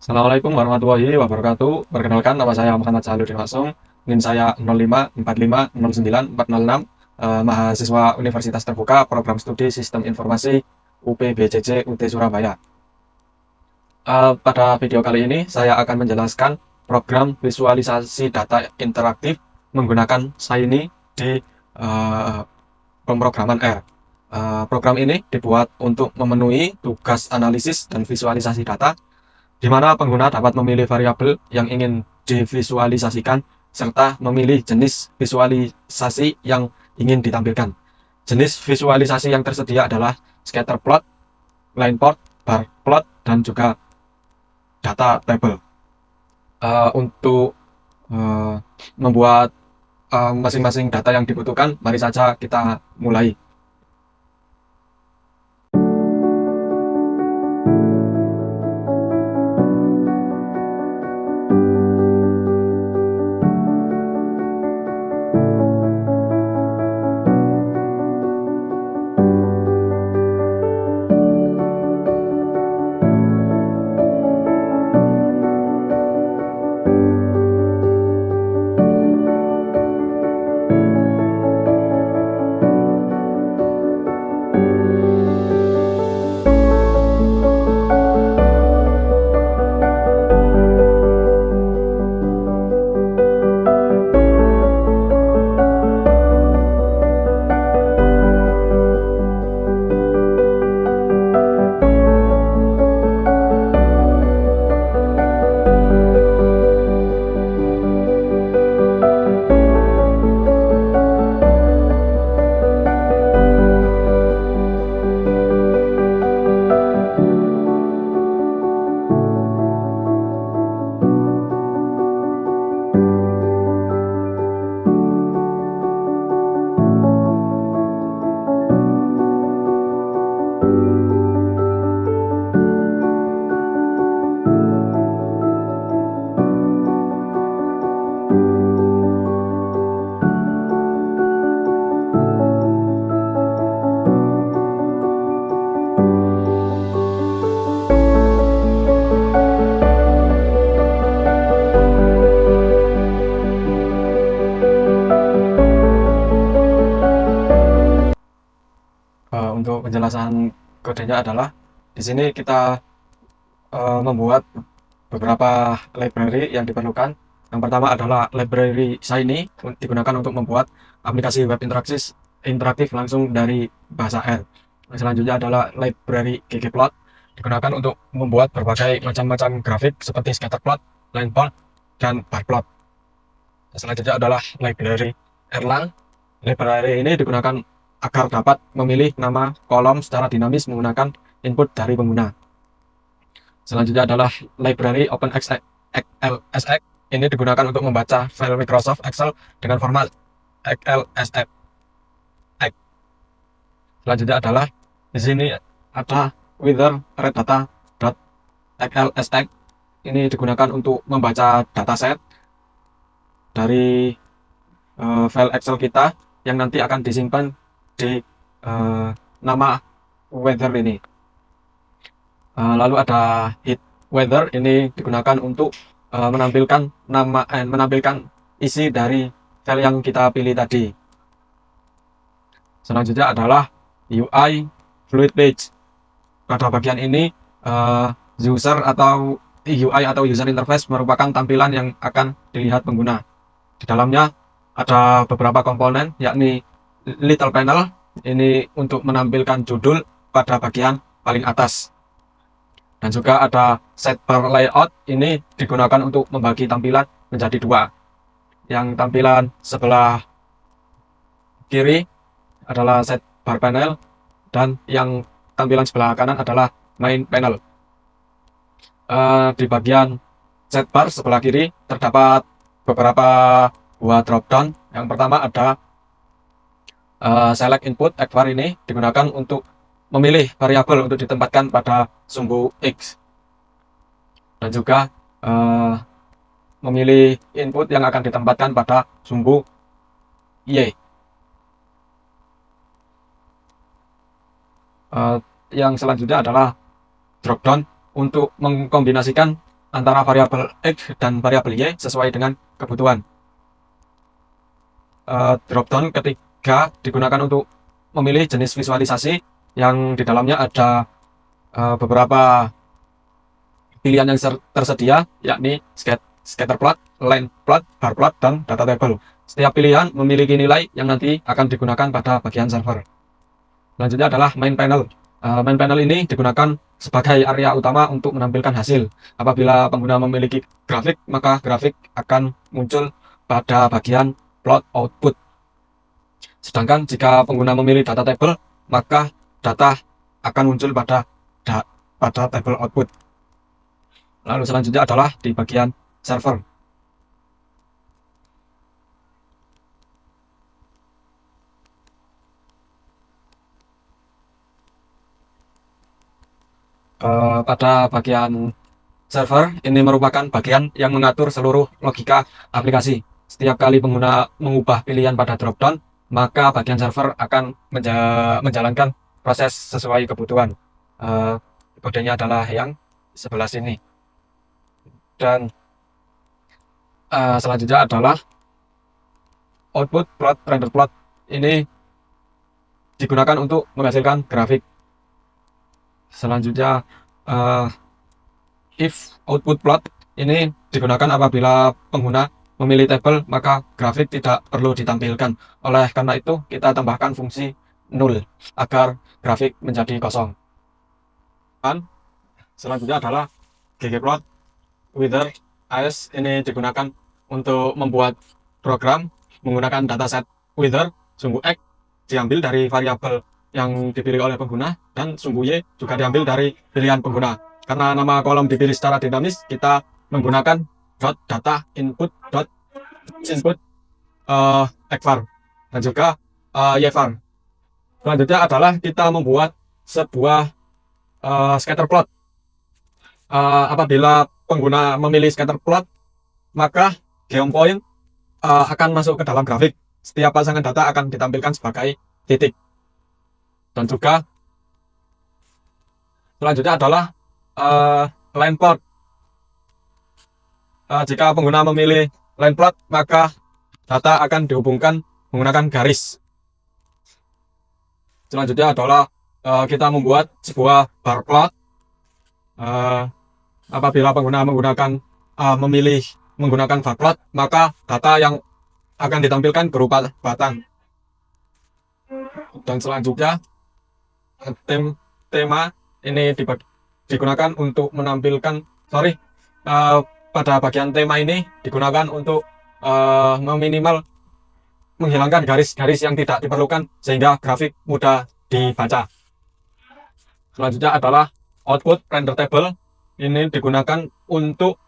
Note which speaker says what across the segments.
Speaker 1: Assalamualaikum warahmatullahi wabarakatuh. Perkenalkan, nama saya Muhammad Sahaludin Wasong. NIM saya 0545094406, mahasiswa Universitas Terbuka Program Studi Sistem Informasi UPBJJ UT Surabaya. Pada video kali ini saya akan menjelaskan program visualisasi data interaktif menggunakan Shiny di pemrograman R. Program ini dibuat untuk memenuhi tugas analisis dan visualisasi data, di mana pengguna dapat memilih variabel yang ingin divisualisasikan serta memilih jenis visualisasi yang ingin ditampilkan. Jenis visualisasi yang tersedia adalah scatter plot, line plot, bar plot, dan juga data table. Untuk membuat masing-masing data yang dibutuhkan, mari saja kita mulai. Untuk penjelasan kodenya adalah di sini kita membuat beberapa library yang diperlukan. Yang pertama adalah library Shiny, digunakan untuk membuat aplikasi web interaktif langsung dari bahasa R. Selanjutnya adalah library ggplot, digunakan untuk membuat berbagai macam-macam grafik seperti scatterplot, line plot, dan bar plot. Selanjutnya adalah library Erlang. Library ini digunakan agar dapat memilih nama kolom secara dinamis menggunakan input dari pengguna. Selanjutnya adalah library OpenXLSX. Ini digunakan untuk membaca file Microsoft Excel dengan format XLSX. Selanjutnya adalah di sini ada whether reddata.xlsx. Ini digunakan untuk membaca dataset dari file Excel kita yang nanti akan disimpan di nama weather ini. Lalu ada hit weather, ini digunakan untuk menampilkan isi dari file yang kita pilih tadi. Selanjutnya adalah UI fluid page. Pada bagian ini user atau UI atau user interface merupakan tampilan yang akan dilihat pengguna. Di dalamnya ada beberapa komponen, yakni little panel, ini untuk menampilkan judul pada bagian paling atas. Dan juga ada sidebar layout, ini digunakan untuk membagi tampilan menjadi dua. Yang tampilan sebelah kiri adalah sidebar panel, dan yang tampilan sebelah kanan adalah main panel. Di bagian sidebar sebelah kiri terdapat beberapa buah dropdown. Yang pertama ada select input. Ekvar ini digunakan untuk memilih variabel untuk ditempatkan pada sumbu X, dan juga memilih input yang akan ditempatkan pada sumbu Y. Yang selanjutnya adalah dropdown untuk mengkombinasikan antara variabel X dan variabel Y sesuai dengan kebutuhan. Dropdown ketiga digunakan untuk memilih jenis visualisasi yang di dalamnya ada beberapa pilihan yang tersedia, yakni scatter plot, line plot, bar plot, dan data table. Setiap pilihan memiliki nilai yang nanti akan digunakan pada bagian server. Selanjutnya adalah main panel. Main panel ini digunakan sebagai area utama untuk menampilkan hasil. Apabila pengguna memiliki grafik, maka grafik akan muncul pada bagian plot output. Sedangkan jika pengguna memilih data table, maka data akan muncul pada table output. Lalu selanjutnya adalah di bagian server. Pada bagian server, ini merupakan bagian yang mengatur seluruh logika aplikasi. Setiap kali pengguna mengubah pilihan pada dropdown, maka bagian server akan menjalankan proses sesuai kebutuhan. Kodenya adalah yang sebelah sini. Dan selanjutnya adalah output plot, render plot. Ini digunakan untuk menghasilkan grafik. Selanjutnya, if output plot ini digunakan apabila pengguna memilih tabel, maka grafik tidak perlu ditampilkan. Oleh karena itu, kita tambahkan fungsi null agar grafik menjadi kosong. Dan selanjutnya adalah ggplot wither as. Ini digunakan untuk membuat program menggunakan dataset wither. Sumbu X diambil dari variabel yang dipilih oleh pengguna, dan sumbu Y juga diambil dari pilihan pengguna. Karena nama kolom dipilih secara dinamis, kita menggunakan .data input xvar dan juga yvar. Selanjutnya adalah kita membuat sebuah scatter plot. Apabila pengguna memilih scatter plot, maka geopoint akan masuk ke dalam grafik. Setiap pasangan data akan ditampilkan sebagai titik. Dan juga selanjutnya adalah line plot. Jika pengguna memilih line plot, maka data akan dihubungkan menggunakan garis. Selanjutnya adalah kita membuat sebuah bar plot. Apabila pengguna memilih menggunakan bar plot, maka data yang akan ditampilkan berupa batang. Dan selanjutnya tema ini digunakan untuk menampilkan pada bagian tema ini digunakan untuk menghilangkan garis-garis yang tidak diperlukan sehingga grafik mudah dibaca. Selanjutnya adalah output render table. Ini digunakan untuk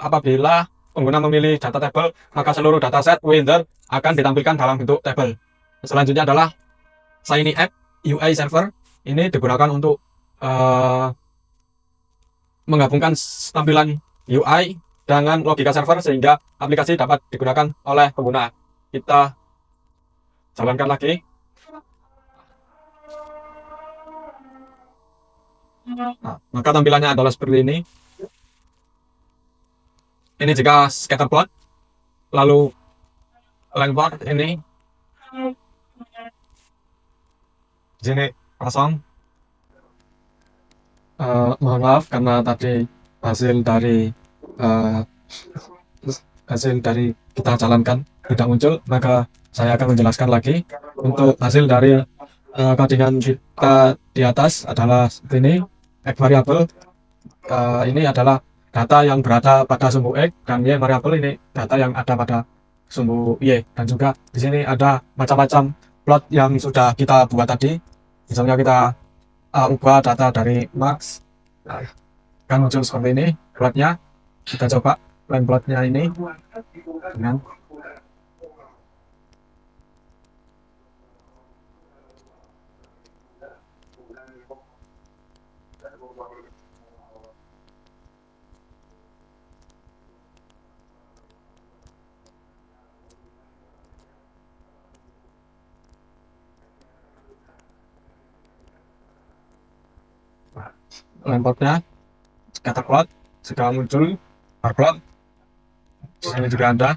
Speaker 1: apabila pengguna memilih data table, maka seluruh dataset wither akan ditampilkan dalam bentuk table. Selanjutnya adalah Shiny App UI server. Ini digunakan untuk menggabungkan tampilan UI dengan logika server sehingga aplikasi dapat digunakan oleh pengguna. Kita jalankan lagi. Nah, maka tampilannya adalah seperti ini. Ini jika scatter plot, lalu line plot ini di sini kosong. Mohon maaf karena tadi hasil dari kita jalankan tidak muncul, maka saya akan menjelaskan lagi. Untuk hasil dari codingan kita di atas adalah seperti ini. X variable ini adalah data yang berada pada sumbu X, dan Y variable ini data yang ada pada sumbu Y. Dan juga di sini ada macam-macam plot yang sudah kita buat tadi. Misalnya kita ubah data dari max, kan muncul seperti ini plotnya. Kita coba line plotnya ini dengan line plotnya scatter plot. jika muncul bar plot. Di sini juga ada.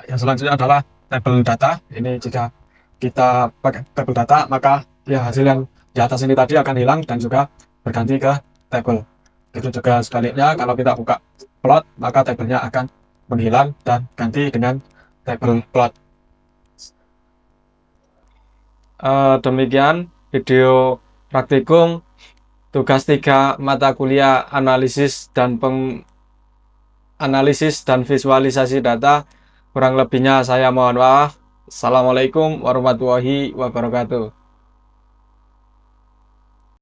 Speaker 1: Yang selanjutnya adalah tabel data. Ini jika kita pakai tabel data, maka ya hasil yang di atas ini tadi akan hilang dan juga berganti ke tabel. Itu juga sebaliknya, kalau kita buka plot, maka tabelnya akan menghilang dan ganti dengan tabel plot. Demikian video praktikum tugas 3 mata kuliah analisis dan visualisasi data. Kurang lebihnya saya mohon maaf. Assalamualaikum warahmatullahi wabarakatuh.